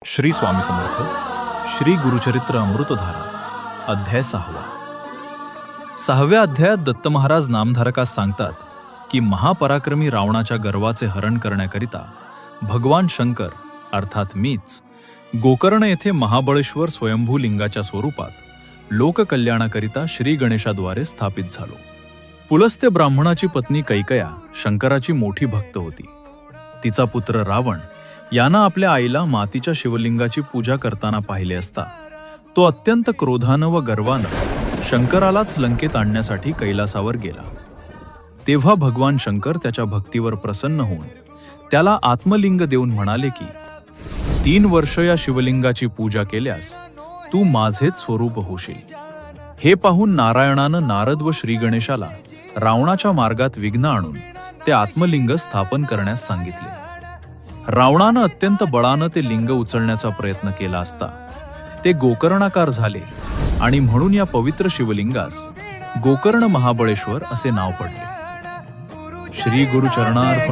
श्री स्वामी समर्थ श्री गुरुचरित्र अमृतधारा अध्याय 6. 6व्या अध्यायात दत्त महाराज नामधारकास सांगतात की महापराक्रमी रावणाच्या गर्वाचे हरण करण्याकरिता भगवान शंकर अर्थात मीच गोकर्ण येथे महाबळेश्वर स्वयंभू लिंगाच्या स्वरूपात लोककल्याणाकरिता श्री गणेशाद्वारे स्थापित झालो. पुलस्त्य ब्राह्मणाची पत्नी कैकया शंकराची मोठी भक्त होती. तिचा पुत्र रावण यानं आपल्या आईला मातीच्या शिवलिंगाची पूजा करताना पाहिले असता तो अत्यंत क्रोधानं व गर्वानं शंकरालाच लंकेत आणण्यासाठी कैलासावर गेला. तेव्हा भगवान शंकर त्याच्या भक्तीवर प्रसन्न होऊन त्याला आत्मलिंग देऊन म्हणाले की 3 वर्ष या शिवलिंगाची पूजा केल्यास तू माझेच स्वरूप होशील. हे पाहून नारायणानं नारद व श्री गणेशाला रावणाच्या मार्गात विघ्न आणून ते आत्मलिंग स्थापन करण्यास सांगितले. रावणानं अत्यंत बळानं ते लिंग उचलण्याचा प्रयत्न केला असता ते गोकर्णाकार झाले आणि म्हणून या पवित्र शिवलिंगास गोकर्ण महाबळेश्वर असे नाव पडले. श्री गुरु चरणार्पण.